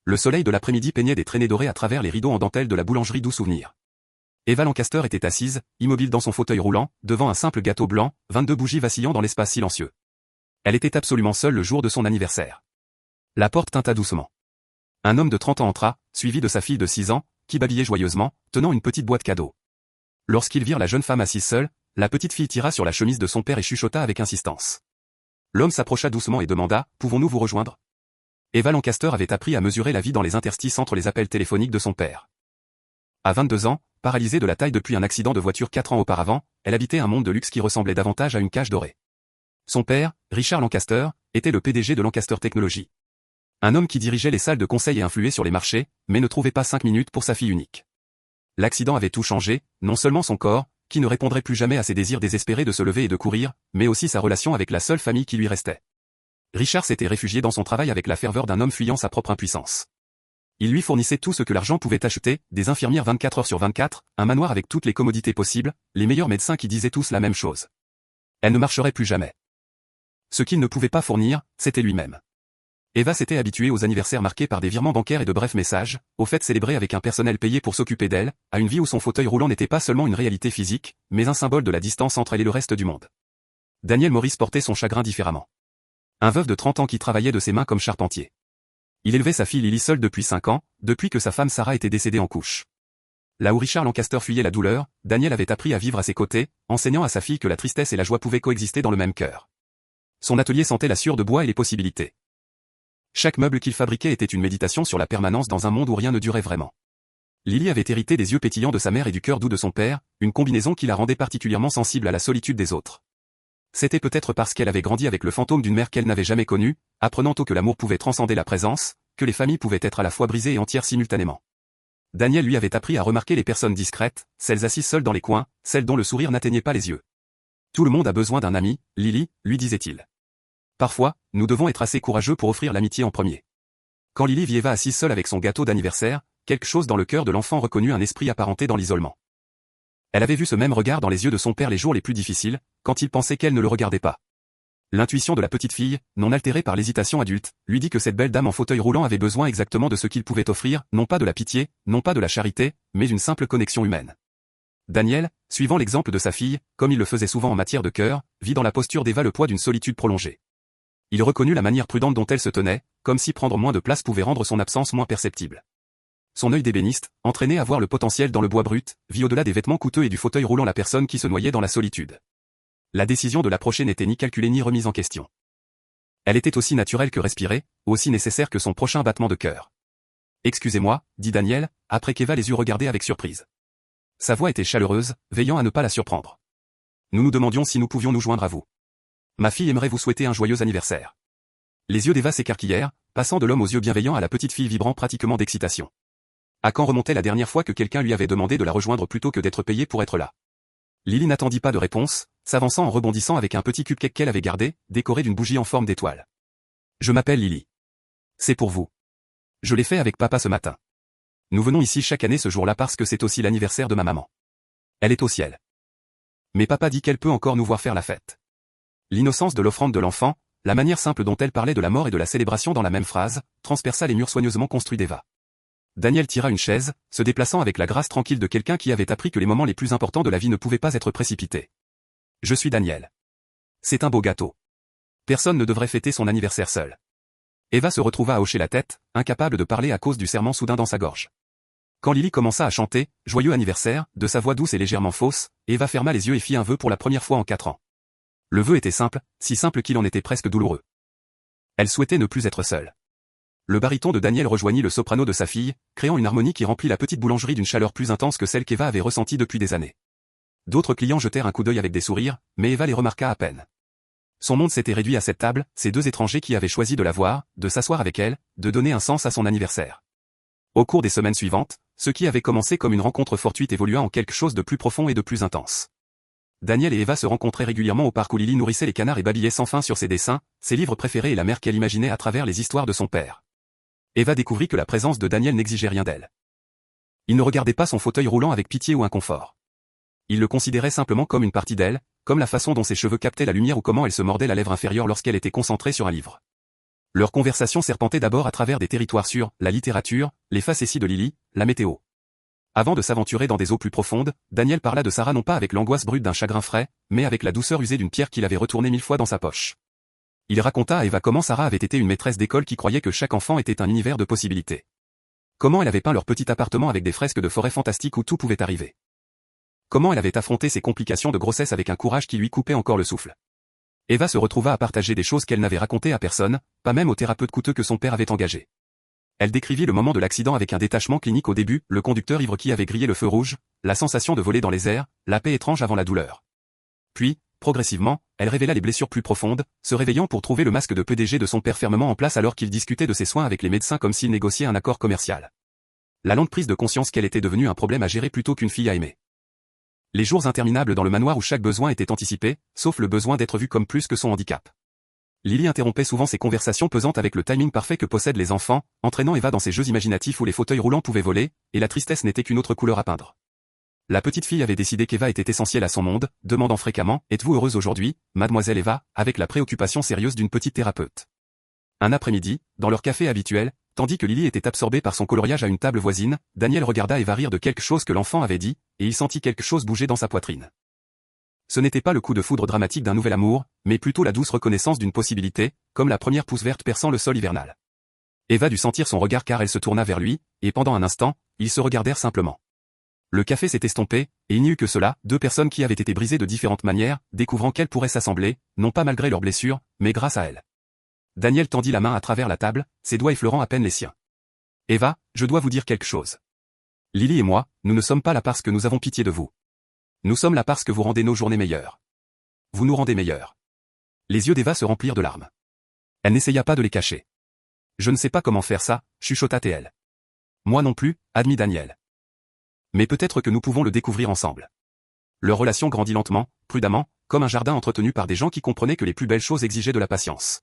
Le soleil de l'après-midi peignait des traînées dorées à travers les rideaux en dentelle de la boulangerie Doux Souvenir. Eva Lancaster était assise, immobile dans son fauteuil roulant, devant un simple gâteau blanc, 22 bougies vacillant dans l'espace silencieux. Elle était absolument seule le jour de son anniversaire. La porte tinta doucement. Un homme de 30 ans entra, suivi de sa fille de 6 ans, qui babillait joyeusement, tenant une petite boîte cadeau. Lorsqu'ils virent la jeune femme assise seule, la petite fille tira sur la chemise de son père et chuchota avec insistance. L'homme s'approcha doucement et demanda « Pouvons-nous vous rejoindre ?» Eva Lancaster avait appris à mesurer la vie dans les interstices entre les appels téléphoniques de son père. À 22 ans, paralysée de la taille depuis un accident de voiture 4 ans auparavant, elle habitait un monde de luxe qui ressemblait davantage à une cage dorée. Son père, Richard Lancaster, était le PDG de Lancaster Technologies. Un homme qui dirigeait les salles de conseil et influait sur les marchés, mais ne trouvait pas 5 minutes pour sa fille unique. L'accident avait tout changé, non seulement son corps, qui ne répondrait plus jamais à ses désirs désespérés de se lever et de courir, mais aussi sa relation avec la seule famille qui lui restait. Richard s'était réfugié dans son travail avec la ferveur d'un homme fuyant sa propre impuissance. Il lui fournissait tout ce que l'argent pouvait acheter, des infirmières 24 heures sur 24, un manoir avec toutes les commodités possibles, les meilleurs médecins qui disaient tous la même chose. Elle ne marcherait plus jamais. Ce qu'il ne pouvait pas fournir, c'était lui-même. Eva s'était habituée aux anniversaires marqués par des virements bancaires et de brefs messages, aux fêtes célébrées avec un personnel payé pour s'occuper d'elle, à une vie où son fauteuil roulant n'était pas seulement une réalité physique, mais un symbole de la distance entre elle et le reste du monde. Daniel Morris portait son chagrin différemment. Un veuf de 30 ans qui travaillait de ses mains comme charpentier. Il élevait sa fille Lily seule depuis 5 ans, depuis que sa femme Sarah était décédée en couche. Là où Richard Lancaster fuyait la douleur, Daniel avait appris à vivre à ses côtés, enseignant à sa fille que la tristesse et la joie pouvaient coexister dans le même cœur. Son atelier sentait la sueur de bois et les possibilités. Chaque meuble qu'il fabriquait était une méditation sur la permanence dans un monde où rien ne durait vraiment. Lily avait hérité des yeux pétillants de sa mère et du cœur doux de son père, une combinaison qui la rendait particulièrement sensible à la solitude des autres. C'était peut-être parce qu'elle avait grandi avec le fantôme d'une mère qu'elle n'avait jamais connue, apprenant tôt que l'amour pouvait transcender la présence, que les familles pouvaient être à la fois brisées et entières simultanément. Daniel lui avait appris à remarquer les personnes discrètes, celles assises seules dans les coins, celles dont le sourire n'atteignait pas les yeux. Tout le monde a besoin d'un ami, Lily, lui disait-il. Parfois, nous devons être assez courageux pour offrir l'amitié en premier. Quand Lily vit Eva assise seule avec son gâteau d'anniversaire, quelque chose dans le cœur de l'enfant reconnut un esprit apparenté dans l'isolement. Elle avait vu ce même regard dans les yeux de son père les jours les plus difficiles, quand il pensait qu'elle ne le regardait pas. L'intuition de la petite fille, non altérée par l'hésitation adulte, lui dit que cette belle dame en fauteuil roulant avait besoin exactement de ce qu'il pouvait offrir, non pas de la pitié, non pas de la charité, mais d'une simple connexion humaine. Daniel, suivant l'exemple de sa fille, comme il le faisait souvent en matière de cœur, vit dans la posture d'Eva le poids d'une solitude prolongée. Il reconnut la manière prudente dont elle se tenait, comme si prendre moins de place pouvait rendre son absence moins perceptible. Son œil d'ébéniste, entraîné à voir le potentiel dans le bois brut, vit au-delà des vêtements coûteux et du fauteuil roulant la personne qui se noyait dans la solitude. La décision de l'approcher n'était ni calculée ni remise en question. Elle était aussi naturelle que respirée, aussi nécessaire que son prochain battement de cœur. « Excusez-moi, dit Daniel, après qu'Eva les eut regardés avec surprise. Sa voix était chaleureuse, veillant à ne pas la surprendre. Nous nous demandions si nous pouvions nous joindre à vous. Ma fille aimerait vous souhaiter un joyeux anniversaire. » Les yeux d'Eva s'écarquillèrent, passant de l'homme aux yeux bienveillants à la petite fille vibrant pratiquement d'excitation. À quand remontait la dernière fois que quelqu'un lui avait demandé de la rejoindre plutôt que d'être payé pour être là? Lily n'attendit pas de réponse, s'avançant en rebondissant avec un petit cupcake qu'elle avait gardé, décoré d'une bougie en forme d'étoile. « Je m'appelle Lily. C'est pour vous. Je l'ai fait avec papa ce matin. Nous venons ici chaque année ce jour-là parce que c'est aussi l'anniversaire de ma maman. Elle est au ciel. Mais papa dit qu'elle peut encore nous voir faire la fête. » L'innocence de l'offrande de l'enfant, la manière simple dont elle parlait de la mort et de la célébration dans la même phrase, transperça les murs soigneusement construits d'Eva. Daniel tira une chaise, se déplaçant avec la grâce tranquille de quelqu'un qui avait appris que les moments les plus importants de la vie ne pouvaient pas être précipités. « Je suis Daniel. C'est un beau gâteau. Personne ne devrait fêter son anniversaire seul. » Eva se retrouva à hocher la tête, incapable de parler à cause du serrement soudain dans sa gorge. Quand Lily commença à chanter « Joyeux anniversaire » de sa voix douce et légèrement fausse, Eva ferma les yeux et fit un vœu pour la première fois en 4 ans. Le vœu était simple, si simple qu'il en était presque douloureux. Elle souhaitait ne plus être seule. Le baryton de Daniel rejoignit le soprano de sa fille, créant une harmonie qui remplit la petite boulangerie d'une chaleur plus intense que celle qu'Eva avait ressentie depuis des années. D'autres clients jetèrent un coup d'œil avec des sourires, mais Eva les remarqua à peine. Son monde s'était réduit à cette table, ces deux étrangers qui avaient choisi de la voir, de s'asseoir avec elle, de donner un sens à son anniversaire. Au cours des semaines suivantes, ce qui avait commencé comme une rencontre fortuite évolua en quelque chose de plus profond et de plus intense. Daniel et Eva se rencontraient régulièrement au parc où Lily nourrissait les canards et babillait sans fin sur ses dessins, ses livres préférés et la mer qu'elle imaginait à travers les histoires de son père. Eva découvrit que la présence de Daniel n'exigeait rien d'elle. Il ne regardait pas son fauteuil roulant avec pitié ou inconfort. Il le considérait simplement comme une partie d'elle, comme la façon dont ses cheveux captaient la lumière ou comment elle se mordait la lèvre inférieure lorsqu'elle était concentrée sur un livre. Leur conversation serpentait d'abord à travers des territoires sur la littérature, les facéties de Lily, la météo. Avant de s'aventurer dans des eaux plus profondes, Daniel parla de Sarah non pas avec l'angoisse brute d'un chagrin frais, mais avec la douceur usée d'une pierre qu'il avait retournée 1000 fois dans sa poche. Il raconta à Eva comment Sarah avait été une maîtresse d'école qui croyait que chaque enfant était un univers de possibilités. Comment elle avait peint leur petit appartement avec des fresques de forêt fantastiques où tout pouvait arriver. Comment elle avait affronté ses complications de grossesse avec un courage qui lui coupait encore le souffle. Eva se retrouva à partager des choses qu'elle n'avait racontées à personne, pas même au thérapeute coûteux que son père avait engagé. Elle décrivit le moment de l'accident avec un détachement clinique au début, le conducteur ivre qui avait grillé le feu rouge, la sensation de voler dans les airs, la paix étrange avant la douleur. Puis, progressivement, elle révéla les blessures plus profondes, se réveillant pour trouver le masque de PDG de son père fermement en place alors qu'il discutait de ses soins avec les médecins comme s'il négociait un accord commercial. La lente prise de conscience qu'elle était devenue un problème à gérer plutôt qu'une fille à aimer. Les jours interminables dans le manoir où chaque besoin était anticipé, sauf le besoin d'être vu comme plus que son handicap. Lily interrompait souvent ses conversations pesantes avec le timing parfait que possèdent les enfants, entraînant Eva dans ces jeux imaginatifs où les fauteuils roulants pouvaient voler, et la tristesse n'était qu'une autre couleur à peindre. La petite fille avait décidé qu'Eva était essentielle à son monde, demandant fréquemment « Êtes-vous heureuse aujourd'hui, mademoiselle Eva ?» avec la préoccupation sérieuse d'une petite thérapeute. Un après-midi, dans leur café habituel, tandis que Lily était absorbée par son coloriage à une table voisine, Daniel regarda Eva rire de quelque chose que l'enfant avait dit, et il sentit quelque chose bouger dans sa poitrine. Ce n'était pas le coup de foudre dramatique d'un nouvel amour, mais plutôt la douce reconnaissance d'une possibilité, comme la première pousse verte perçant le sol hivernal. Eva dut sentir son regard car elle se tourna vers lui, et pendant un instant, ils se regardèrent simplement. Le café s'est estompé, et il n'y eut que cela, deux personnes qui avaient été brisées de différentes manières, découvrant qu'elles pourraient s'assembler, non pas malgré leurs blessures, mais grâce à elles. Daniel tendit la main à travers la table, ses doigts effleurant à peine les siens. Eva, je dois vous dire quelque chose. Lily et moi, nous ne sommes pas là parce que nous avons pitié de vous. Nous sommes là parce que vous rendez nos journées meilleures. Vous nous rendez meilleurs. Les yeux d'Eva se remplirent de larmes. Elle n'essaya pas de les cacher. Je ne sais pas comment faire ça, chuchota-t-elle. Moi non plus, admit Daniel. Mais peut-être que nous pouvons le découvrir ensemble. Leur relation grandit lentement, prudemment, comme un jardin entretenu par des gens qui comprenaient que les plus belles choses exigeaient de la patience.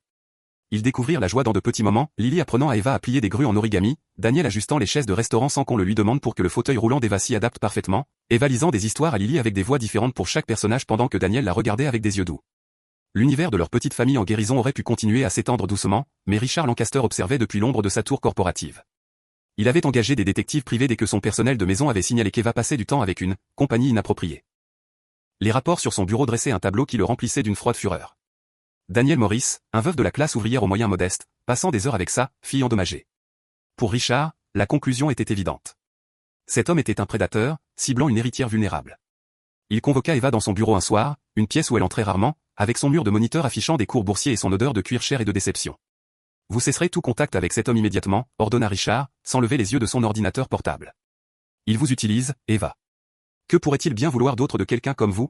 Ils découvrirent la joie dans de petits moments, Lily apprenant à Eva à plier des grues en origami, Daniel ajustant les chaises de restaurant sans qu'on le lui demande pour que le fauteuil roulant d'Eva s'y adapte parfaitement, Eva lisant des histoires à Lily avec des voix différentes pour chaque personnage pendant que Daniel la regardait avec des yeux doux. L'univers de leur petite famille en guérison aurait pu continuer à s'étendre doucement, mais Richard Lancaster observait depuis l'ombre de sa tour corporative. Il avait engagé des détectives privés dès que son personnel de maison avait signalé qu'Eva passait du temps avec une compagnie inappropriée. Les rapports sur son bureau dressaient un tableau qui le remplissait d'une froide fureur. Daniel Morris, un veuf de la classe ouvrière aux moyens modestes, passant des heures avec sa fille endommagée. Pour Richard, la conclusion était évidente. Cet homme était un prédateur, ciblant une héritière vulnérable. Il convoqua Eva dans son bureau un soir, une pièce où elle entrait rarement, avec son mur de moniteur affichant des cours boursiers et son odeur de cuir cher et de déception. Vous cesserez tout contact avec cet homme immédiatement, ordonna Richard, sans lever les yeux de son ordinateur portable. Il vous utilise, Eva. Que pourrait-il bien vouloir d'autre de quelqu'un comme vous?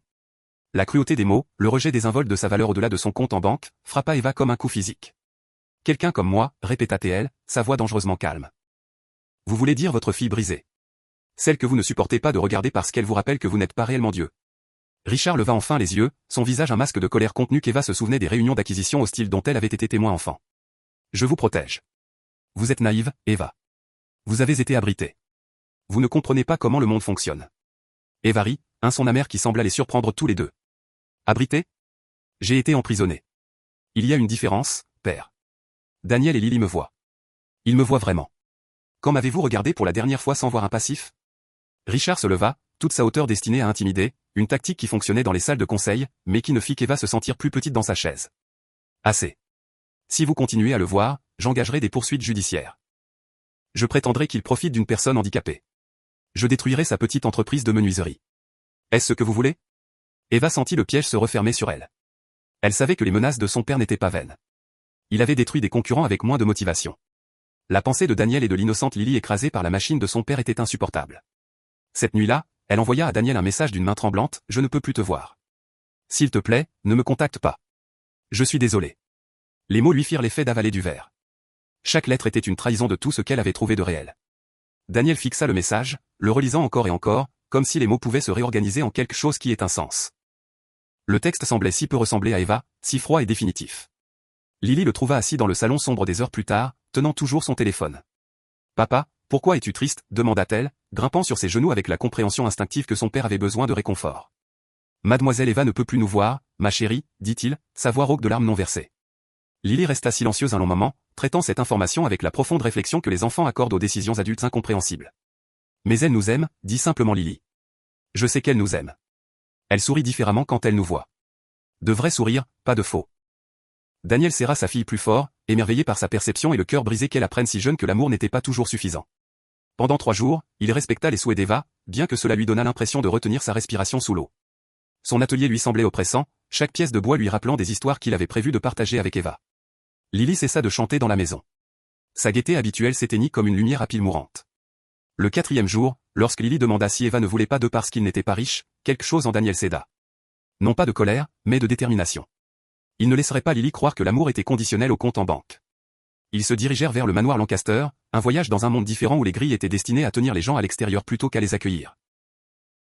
La cruauté des mots, le rejet désinvolte de sa valeur au-delà de son compte en banque, frappa Eva comme un coup physique. Quelqu'un comme moi, répéta-t-elle, sa voix dangereusement calme. Vous voulez dire votre fille brisée. Celle que vous ne supportez pas de regarder parce qu'elle vous rappelle que vous n'êtes pas réellement Dieu. Richard leva enfin les yeux, son visage un masque de colère contenu qu'Eva se souvenait des réunions d'acquisition hostiles dont elle avait été témoin enfant. Je vous protège. Vous êtes naïve, Eva. Vous avez été abritée. Vous ne comprenez pas comment le monde fonctionne. Eva rit, un son amer qui sembla les surprendre tous les deux. Abrité? J'ai été emprisonné. Il y a une différence, père. Daniel et Lily me voient. Ils me voient vraiment. Quand m'avez-vous regardé pour la dernière fois sans voir un passif? Richard se leva, toute sa hauteur destinée à intimider, une tactique qui fonctionnait dans les salles de conseil, mais qui ne fit qu'Eva se sentir plus petite dans sa chaise. Assez. Si vous continuez à le voir, j'engagerai des poursuites judiciaires. Je prétendrai qu'il profite d'une personne handicapée. Je détruirai sa petite entreprise de menuiserie. Est-ce ce que vous voulez? Eva sentit le piège se refermer sur elle. Elle savait que les menaces de son père n'étaient pas vaines. Il avait détruit des concurrents avec moins de motivation. La pensée de Daniel et de l'innocente Lily écrasée par la machine de son père était insupportable. Cette nuit-là, elle envoya à Daniel un message d'une main tremblante, « Je ne peux plus te voir. S'il te plaît, ne me contacte pas. Je suis désolé. » Les mots lui firent l'effet d'avaler du verre. Chaque lettre était une trahison de tout ce qu'elle avait trouvé de réel. Daniel fixa le message, le relisant encore et encore, comme si les mots pouvaient se réorganiser en quelque chose qui ait un sens. Le texte semblait si peu ressembler à Eva, si froid et définitif. Lily le trouva assis dans le salon sombre des heures plus tard, tenant toujours son téléphone. « Papa, pourquoi es-tu triste ?» demanda-t-elle, grimpant sur ses genoux avec la compréhension instinctive que son père avait besoin de réconfort. « Mademoiselle Eva ne peut plus nous voir, ma chérie, dit-il, sa voix rauque de larmes non versées. Lily resta silencieuse un long moment, traitant cette information avec la profonde réflexion que les enfants accordent aux décisions adultes incompréhensibles. Mais elle nous aime, dit simplement Lily. Je sais qu'elle nous aime. Elle sourit différemment quand elle nous voit. De vrais sourires, pas de faux. Daniel serra sa fille plus fort, émerveillé par sa perception et le cœur brisé qu'elle apprenne si jeune que l'amour n'était pas toujours suffisant. Pendant 3 jours, il respecta les souhaits d'Eva, bien que cela lui donnât l'impression de retenir sa respiration sous l'eau. Son atelier lui semblait oppressant, chaque pièce de bois lui rappelant des histoires qu'il avait prévu de partager avec Eva. Lily cessa de chanter dans la maison. Sa gaieté habituelle s'éteignit comme une lumière à pile mourante. Le 4e jour, lorsque Lily demanda si Eva ne voulait pas d'eux parce qu'il n'était pas riche, quelque chose en Daniel céda. Non pas de colère, mais de détermination. Il ne laisserait pas Lily croire que l'amour était conditionnel au compte en banque. Ils se dirigèrent vers le manoir Lancaster, un voyage dans un monde différent où les grilles étaient destinées à tenir les gens à l'extérieur plutôt qu'à les accueillir.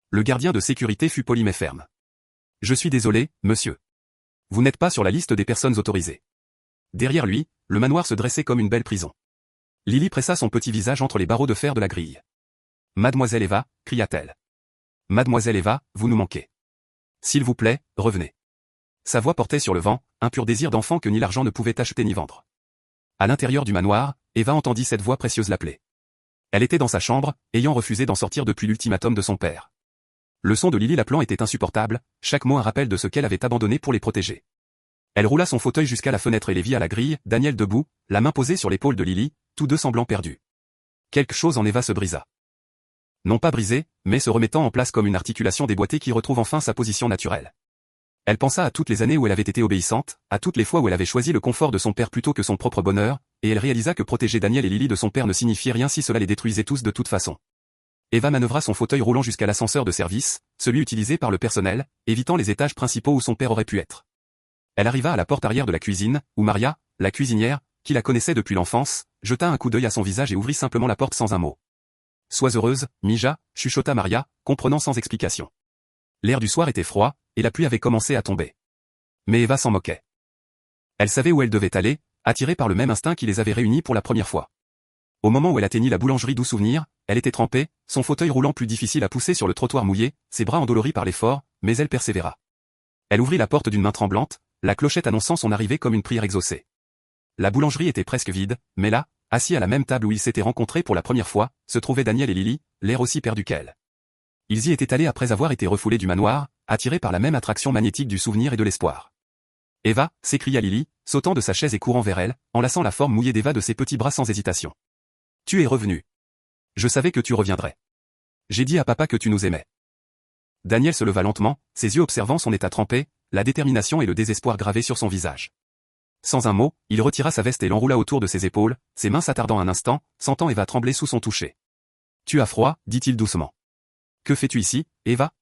Le gardien de sécurité fut poli mais ferme. « Je suis désolé, monsieur. Vous n'êtes pas sur la liste des personnes autorisées. » Derrière lui, le manoir se dressait comme une belle prison. Lily pressa son petit visage entre les barreaux de fer de la grille. « Mademoiselle Eva, cria-t-elle. Mademoiselle Eva, vous nous manquez. S'il vous plaît, revenez. » Sa voix portait sur le vent, un pur désir d'enfant que ni l'argent ne pouvait acheter ni vendre. À l'intérieur du manoir, Eva entendit cette voix précieuse l'appeler. Elle était dans sa chambre, ayant refusé d'en sortir depuis l'ultimatum de son père. Le son de Lily l'appelant était insupportable, chaque mot un rappel de ce qu'elle avait abandonné pour les protéger. Elle roula son fauteuil jusqu'à la fenêtre et les vit à la grille, Daniel debout, la main posée sur l'épaule de Lily, tous deux semblant perdus. Quelque chose en Eva se brisa. Non pas brisé, mais se remettant en place comme une articulation déboîtée qui retrouve enfin sa position naturelle. Elle pensa à toutes les années où elle avait été obéissante, à toutes les fois où elle avait choisi le confort de son père plutôt que son propre bonheur, et elle réalisa que protéger Daniel et Lily de son père ne signifiait rien si cela les détruisait tous de toute façon. Eva manœuvra son fauteuil roulant jusqu'à l'ascenseur de service, celui utilisé par le personnel, évitant les étages principaux où son père aurait pu être. Elle arriva à la porte arrière de la cuisine, où Maria, la cuisinière, qui la connaissait depuis l'enfance, jeta un coup d'œil à son visage et ouvrit simplement la porte sans un mot. « Sois heureuse, Mija » chuchota Maria, comprenant sans explication. L'air du soir était froid, et la pluie avait commencé à tomber. Mais Eva s'en moquait. Elle savait où elle devait aller, attirée par le même instinct qui les avait réunis pour la première fois. Au moment où elle atteignit la boulangerie Doux Souvenir, elle était trempée, son fauteuil roulant plus difficile à pousser sur le trottoir mouillé, ses bras endoloris par l'effort, mais elle persévéra. Elle ouvrit la porte d'une main tremblante, la clochette annonçant son arrivée comme une prière exaucée. La boulangerie était presque vide, mais là, assis à la même table où ils s'étaient rencontrés pour la première fois, se trouvaient Daniel et Lily, l'air aussi perdus qu'elle. Ils y étaient allés après avoir été refoulés du manoir, attirés par la même attraction magnétique du souvenir et de l'espoir. « Eva » s'écria Lily, sautant de sa chaise et courant vers elle, enlaçant la forme mouillée d'Eva de ses petits bras sans hésitation. « Tu es revenue. Je savais que tu reviendrais. J'ai dit à papa que tu nous aimais. » Daniel se leva lentement, ses yeux observant son état trempé, la détermination et le désespoir gravés sur son visage. Sans un mot, il retira sa veste et l'enroula autour de ses épaules, ses mains s'attardant un instant, sentant Eva trembler sous son toucher. « Tu as froid » dit-il doucement. « Que fais-tu ici, Eva ?»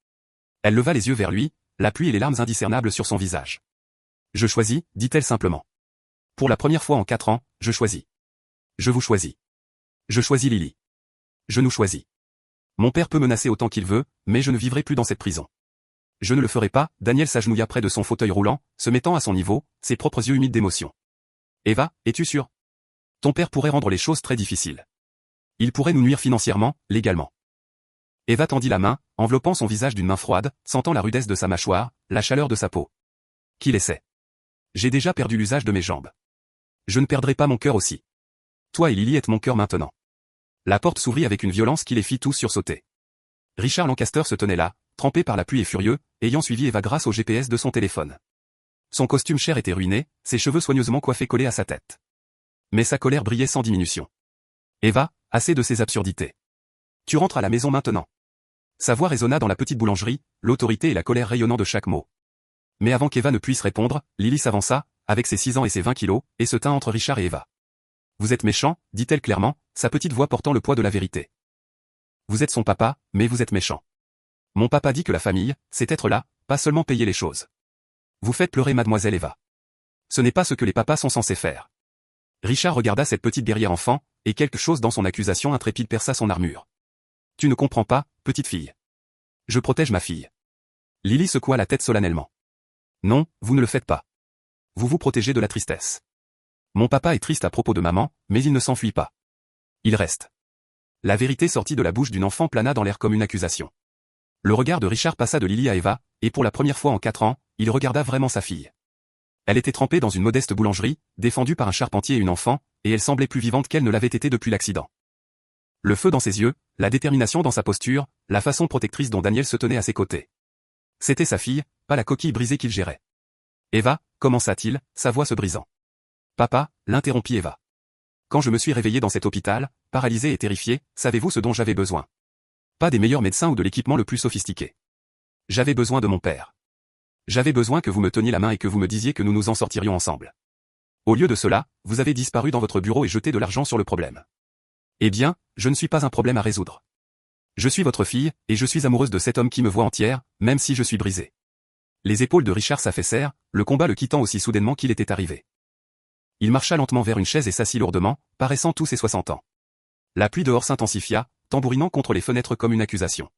Elle leva les yeux vers lui, la pluie et les larmes indiscernables sur son visage. « Je choisis » dit-elle simplement. « Pour la première fois en 4 ans, je choisis. Je vous choisis. Je choisis Lily. Je nous choisis. Mon père peut menacer autant qu'il veut, mais je ne vivrai plus dans cette prison. Je ne le ferai pas. » Daniel s'agenouilla près de son fauteuil roulant, se mettant à son niveau, ses propres yeux humides d'émotion. « Eva, es-tu sûre ? Ton père pourrait rendre les choses très difficiles. Il pourrait nous nuire financièrement, légalement. » Eva tendit la main, enveloppant son visage d'une main froide, sentant la rudesse de sa mâchoire, la chaleur de sa peau. « Qui l'essaie ? J'ai déjà perdu l'usage de mes jambes. Je ne perdrai pas mon cœur aussi. Toi et Lily êtes mon cœur maintenant. » La porte s'ouvrit avec une violence qui les fit tous sursauter. Richard Lancaster se tenait là, trempé par la pluie et furieux, ayant suivi Eva grâce au GPS de son téléphone. Son costume cher était ruiné, ses cheveux soigneusement coiffés collés à sa tête. Mais sa colère brillait sans diminution. « Eva, assez de ces absurdités. Tu rentres à la maison maintenant. » Sa voix résonna dans la petite boulangerie, l'autorité et la colère rayonnant de chaque mot. Mais avant qu'Eva ne puisse répondre, Lily s'avança, avec ses 6 ans et ses 20 kilos, et se tint entre Richard et Eva. « Vous êtes méchant » dit-elle clairement, sa petite voix portant le poids de la vérité. « Vous êtes son papa, mais vous êtes méchant. Mon papa dit que la famille, c'est être là, pas seulement payer les choses. Vous faites pleurer mademoiselle Eva. Ce n'est pas ce que les papas sont censés faire. » Richard regarda cette petite guerrière enfant, et quelque chose dans son accusation intrépide perça son armure. « Tu ne comprends pas, petite fille. Je protège ma fille. » Lily secoua la tête solennellement. « Non, vous ne le faites pas. Vous vous protégez de la tristesse. Mon papa est triste à propos de maman, mais il ne s'enfuit pas. Il reste. » La vérité sortit de la bouche d'une enfant plana dans l'air comme une accusation. Le regard de Richard passa de Lily à Eva, et pour la première fois en 4 ans, il regarda vraiment sa fille. Elle était trempée dans une modeste boulangerie, défendue par un charpentier et une enfant, et elle semblait plus vivante qu'elle ne l'avait été depuis l'accident. Le feu dans ses yeux, la détermination dans sa posture, la façon protectrice dont Daniel se tenait à ses côtés. C'était sa fille, pas la coquille brisée qu'il gérait. Eva, commença-t-il, sa voix se brisant. Papa, l'interrompit Eva. Quand je me suis réveillé dans cet hôpital, paralysé et terrifié, savez-vous ce dont j'avais besoin? Pas des meilleurs médecins ou de l'équipement le plus sophistiqué. J'avais besoin de mon père. J'avais besoin que vous me teniez la main et que vous me disiez que nous nous en sortirions ensemble. Au lieu de cela, vous avez disparu dans votre bureau et jeté de l'argent sur le problème. Eh bien, je ne suis pas un problème à résoudre. Je suis votre fille, et je suis amoureuse de cet homme qui me voit entière, même si je suis brisée. Les épaules de Richard s'affaissèrent, le combat le quittant aussi soudainement qu'il était arrivé. Il marcha lentement vers une chaise et s'assit lourdement, paraissant tous ses 60 ans. La pluie dehors s'intensifia, tambourinant contre les fenêtres comme une accusation.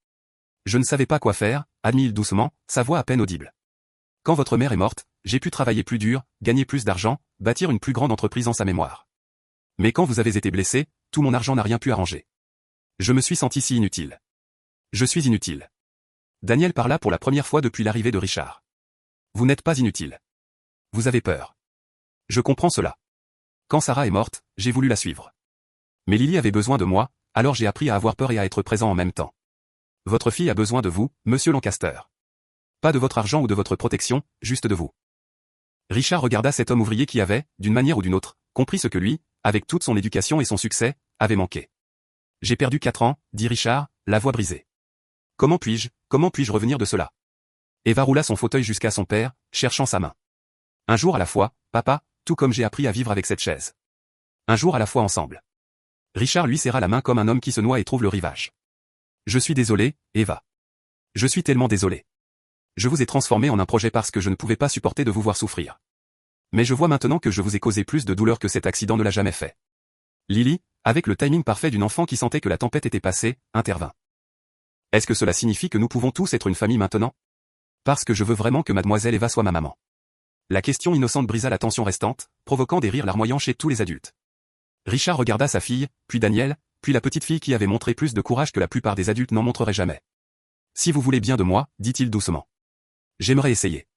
Je ne savais pas quoi faire, admit-il doucement, sa voix à peine audible. Quand votre mère est morte, j'ai pu travailler plus dur, gagner plus d'argent, bâtir une plus grande entreprise en sa mémoire. Mais quand vous avez été blessé, tout mon argent n'a rien pu arranger. Je me suis senti si inutile. Je suis inutile. Daniel parla pour la première fois depuis l'arrivée de Richard. Vous n'êtes pas inutile. Vous avez peur. Je comprends cela. Quand Sarah est morte, j'ai voulu la suivre. Mais Lily avait besoin de moi, alors j'ai appris à avoir peur et à être présent en même temps. Votre fille a besoin de vous, monsieur Lancaster. Pas de votre argent ou de votre protection, juste de vous. Richard regarda cet homme ouvrier qui avait, d'une manière ou d'une autre, compris ce que lui, avec toute son éducation et son succès, avait manqué. J'ai perdu 4 ans, dit Richard, la voix brisée. Comment puis-je revenir de cela? Eva roula son fauteuil jusqu'à son père, cherchant sa main. Un jour à la fois, papa, tout comme j'ai appris à vivre avec cette chaise. Un jour à la fois ensemble. Richard lui serra la main comme un homme qui se noie et trouve le rivage. Je suis désolé, Eva. Je suis tellement désolé. Je vous ai transformé en un projet parce que je ne pouvais pas supporter de vous voir souffrir. Mais je vois maintenant que je vous ai causé plus de douleur que cet accident ne l'a jamais fait. Lily, avec le timing parfait d'une enfant qui sentait que la tempête était passée, intervint. Est-ce que cela signifie que nous pouvons tous être une famille maintenant? Parce que je veux vraiment que mademoiselle Eva soit ma maman. La question innocente brisa la tension restante, provoquant des rires larmoyants chez tous les adultes. Richard regarda sa fille, puis Daniel, puis la petite fille qui avait montré plus de courage que la plupart des adultes n'en montreraient jamais. Si vous voulez bien de moi, dit-il doucement. J'aimerais essayer.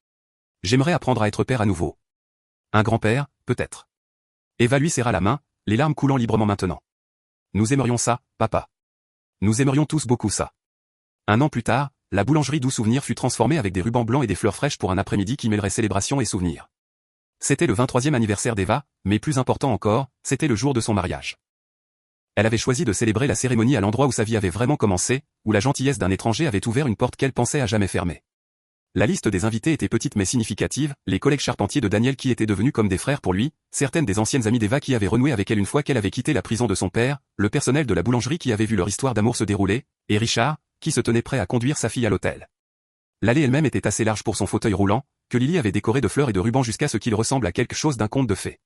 J'aimerais apprendre à être père à nouveau. Un grand-père, peut-être. Eva lui serra la main, les larmes coulant librement maintenant. Nous aimerions ça, papa. Nous aimerions tous beaucoup ça. 1 an plus tard, la boulangerie Doux Souvenir fut transformée avec des rubans blancs et des fleurs fraîches pour un après-midi qui mêlerait célébration et souvenir. C'était le 23e anniversaire d'Eva, mais plus important encore, c'était le jour de son mariage. Elle avait choisi de célébrer la cérémonie à l'endroit où sa vie avait vraiment commencé, où la gentillesse d'un étranger avait ouvert une porte qu'elle pensait à jamais fermer. La liste des invités était petite mais significative, les collègues charpentiers de Daniel qui étaient devenus comme des frères pour lui, certaines des anciennes amies d'Eva qui avaient renoué avec elle une fois qu'elle avait quitté la prison de son père, le personnel de la boulangerie qui avait vu leur histoire d'amour se dérouler, et Richard, qui se tenait prêt à conduire sa fille à l'hôtel. L'allée elle-même était assez large pour son fauteuil roulant, que Lily avait décoré de fleurs et de rubans jusqu'à ce qu'il ressemble à quelque chose d'un conte de fées.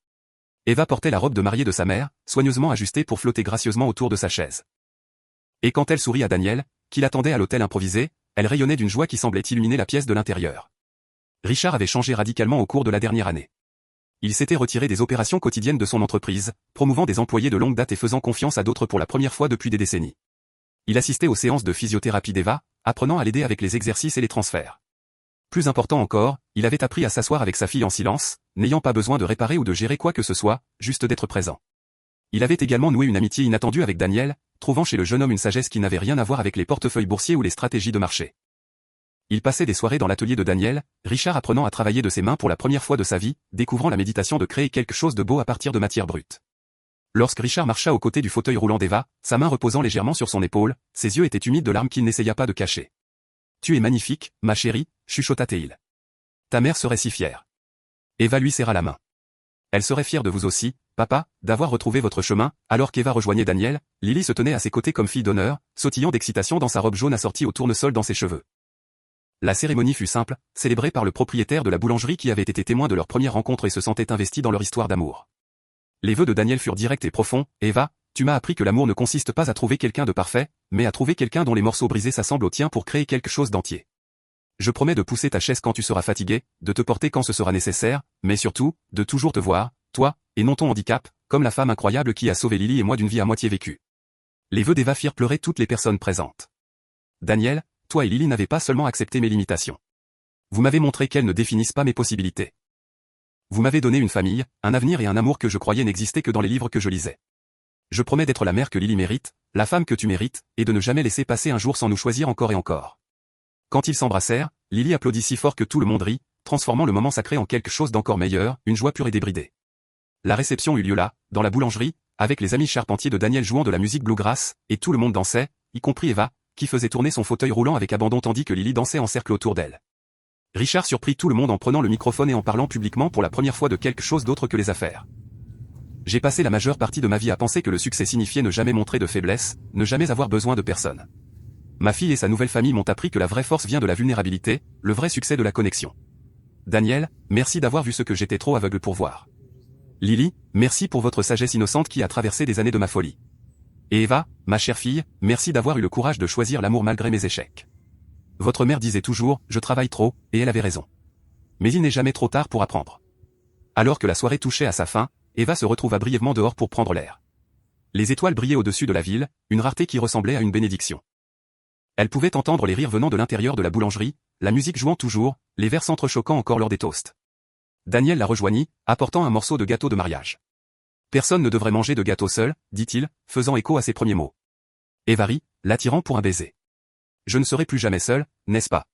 Eva portait la robe de mariée de sa mère, soigneusement ajustée pour flotter gracieusement autour de sa chaise. Et quand elle sourit à Daniel, qui l'attendait à l'hôtel improvisé, elle rayonnait d'une joie qui semblait illuminer la pièce de l'intérieur. Richard avait changé radicalement au cours de la dernière année. Il s'était retiré des opérations quotidiennes de son entreprise, promouvant des employés de longue date et faisant confiance à d'autres pour la première fois depuis des décennies. Il assistait aux séances de physiothérapie d'Eva, apprenant à l'aider avec les exercices et les transferts. Plus important encore, il avait appris à s'asseoir avec sa fille en silence, n'ayant pas besoin de réparer ou de gérer quoi que ce soit, juste d'être présent. Il avait également noué une amitié inattendue avec Daniel, trouvant chez le jeune homme une sagesse qui n'avait rien à voir avec les portefeuilles boursiers ou les stratégies de marché. Il passait des soirées dans l'atelier de Daniel, Richard apprenant à travailler de ses mains pour la première fois de sa vie, découvrant la méditation de créer quelque chose de beau à partir de matière brute. Lorsque Richard marcha aux côtés du fauteuil roulant d'Eva, sa main reposant légèrement sur son épaule, ses yeux étaient humides de larmes qu'il n'essaya pas de cacher. « Tu es magnifique, ma chérie », chuchota-t-il. « Ta mère serait si fière. » Eva lui serra la main. « Elle serait fière de vous aussi, papa, d'avoir retrouvé votre chemin. » Alors qu'Eva rejoignait Daniel, Lily se tenait à ses côtés comme fille d'honneur, sautillant d'excitation dans sa robe jaune assortie au tournesol dans ses cheveux. La cérémonie fut simple, célébrée par le propriétaire de la boulangerie qui avait été témoin de leur première rencontre et se sentait investi dans leur histoire d'amour. Les vœux de Daniel furent directs et profonds. « Eva, tu m'as appris que l'amour ne consiste pas à trouver quelqu'un de parfait, mais à trouver quelqu'un dont les morceaux brisés s'assemblent aux tiens pour créer quelque chose d'entier. Je promets de pousser ta chaise quand tu seras fatigué, de te porter quand ce sera nécessaire, mais surtout, de toujours te voir, toi, et non ton handicap, comme la femme incroyable qui a sauvé Lily et moi d'une vie à moitié vécue. » Les vœux d'Eva firent pleurer toutes les personnes présentes. « Daniel, toi et Lily n'avez pas seulement accepté mes limitations. Vous m'avez montré qu'elles ne définissent pas mes possibilités. vous m'avez donné une famille, un avenir et un amour que je croyais n'exister que dans les livres que je lisais. Je promets d'être la mère que Lily mérite, la femme que tu mérites, et de ne jamais laisser passer un jour sans nous choisir encore et encore. » Quand ils s'embrassèrent, Lily applaudit si fort que tout le monde rit, transformant le moment sacré en quelque chose d'encore meilleur, une joie pure et débridée. La réception eut lieu là, dans la boulangerie, avec les amis charpentiers de Daniel jouant de la musique bluegrass, et tout le monde dansait, y compris Eva, qui faisait tourner son fauteuil roulant avec abandon tandis que Lily dansait en cercle autour d'elle. Richard surprit tout le monde en prenant le microphone et en parlant publiquement pour la première fois de quelque chose d'autre que les affaires. « J'ai passé la majeure partie de ma vie à penser que le succès signifiait ne jamais montrer de faiblesse, ne jamais avoir besoin de personne. Ma fille et sa nouvelle famille m'ont appris que la vraie force vient de la vulnérabilité, le vrai succès de la connexion. Daniel, merci d'avoir vu ce que j'étais trop aveugle pour voir. Lily, merci pour votre sagesse innocente qui a traversé des années de ma folie. Et Eva, ma chère fille, merci d'avoir eu le courage de choisir l'amour malgré mes échecs. Votre mère disait toujours, je travaille trop, et elle avait raison. Mais il n'est jamais trop tard pour apprendre. » Alors que la soirée touchait à sa fin, Eva se retrouva brièvement dehors pour prendre l'air. Les étoiles brillaient au-dessus de la ville, une rareté qui ressemblait à une bénédiction. Elle pouvait entendre les rires venant de l'intérieur de la boulangerie, la musique jouant toujours, les verres s'entrechoquant encore lors des toasts. Daniel la rejoignit, apportant un morceau de gâteau de mariage. « Personne ne devrait manger de gâteau seul, dit-il, faisant écho à ses premiers mots. Eva rit, l'attirant pour un baiser. « Je ne serai plus jamais seul, n'est-ce pas ?»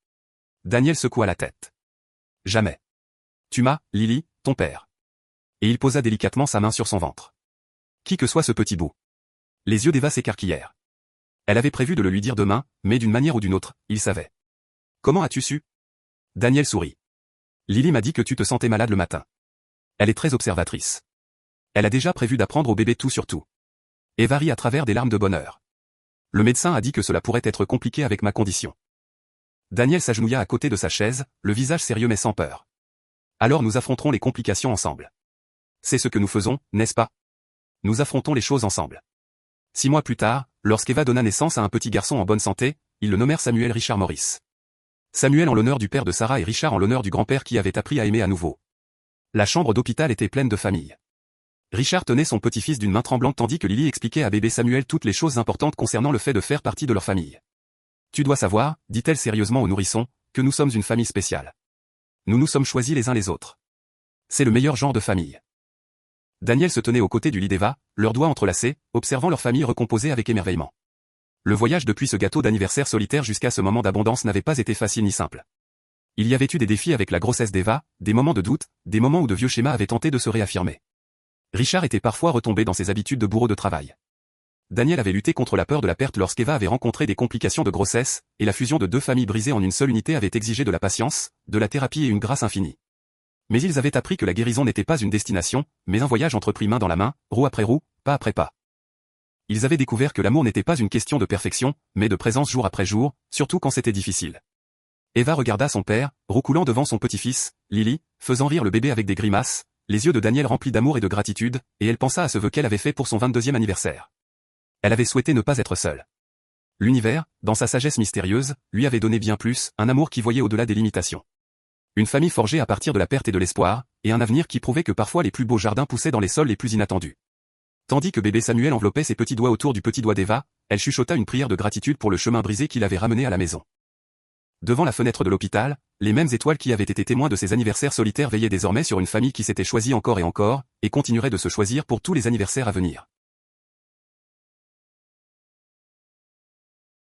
Daniel secoua la tête. « Jamais. Tu m'as, Lily, ton père. » Et il posa délicatement sa main sur son ventre. Qui que soit ce petit bout. Les yeux d'Eva s'écarquillèrent. Elle avait prévu de le lui dire demain, mais d'une manière ou d'une autre, il savait. « Comment as-tu su ?» Daniel sourit. « Lily m'a dit que tu te sentais malade le matin. Elle est très observatrice. Elle a déjà prévu d'apprendre au bébé tout sur tout. » Eva rit à travers des larmes de bonheur. « Le médecin a dit que cela pourrait être compliqué avec ma condition. » Daniel s'agenouilla à côté de sa chaise, le visage sérieux mais sans peur. « Alors nous affronterons les complications ensemble. C'est ce que nous faisons, n'est-ce pas? Nous affrontons les choses ensemble. » 6 mois plus tard, lorsqu'Eva donna naissance à un petit garçon en bonne santé, ils le nommèrent Samuel Richard Morris. Samuel en l'honneur du père de Sarah et Richard en l'honneur du grand-père qui avait appris à aimer à nouveau. La chambre d'hôpital était pleine de famille. Richard tenait son petit-fils d'une main tremblante tandis que Lily expliquait à bébé Samuel toutes les choses importantes concernant le fait de faire partie de leur famille. « Tu dois savoir, dit-elle sérieusement au nourrisson, que nous sommes une famille spéciale. Nous nous sommes choisis les uns les autres. C'est le meilleur genre de famille. » Daniel se tenait aux côtés du lit d'Eva, leurs doigts entrelacés, observant leur famille recomposée avec émerveillement. Le voyage depuis ce gâteau d'anniversaire solitaire jusqu'à ce moment d'abondance n'avait pas été facile ni simple. Il y avait eu des défis avec la grossesse d'Eva, des moments de doute, des moments où de vieux schémas avaient tenté de se réaffirmer. Richard était parfois retombé dans ses habitudes de bourreau de travail. Daniel avait lutté contre la peur de la perte lorsqu'Eva avait rencontré des complications de grossesse, et la fusion de 2 familles brisées en une seule unité avait exigé de la patience, de la thérapie et une grâce infinie. Mais ils avaient appris que la guérison n'était pas une destination, mais un voyage entrepris main dans la main, roue après roue, pas après pas. Ils avaient découvert que l'amour n'était pas une question de perfection, mais de présence jour après jour, surtout quand c'était difficile. Eva regarda son père, roucoulant devant son petit-fils, Lily, faisant rire le bébé avec des grimaces, les yeux de Daniel remplis d'amour et de gratitude, et elle pensa à ce vœu qu'elle avait fait pour son 22e anniversaire. Elle avait souhaité ne pas être seule. L'univers, dans sa sagesse mystérieuse, lui avait donné bien plus, un amour qui voyait au-delà des limitations. Une famille forgée à partir de la perte et de l'espoir, et un avenir qui prouvait que parfois les plus beaux jardins poussaient dans les sols les plus inattendus. Tandis que bébé Samuel enveloppait ses petits doigts autour du petit doigt d'Eva, elle chuchota une prière de gratitude pour le chemin brisé qui l'avait ramené à la maison. Devant la fenêtre de l'hôpital, les mêmes étoiles qui avaient été témoins de ces anniversaires solitaires veillaient désormais sur une famille qui s'était choisie encore et continuerait de se choisir pour tous les anniversaires à venir.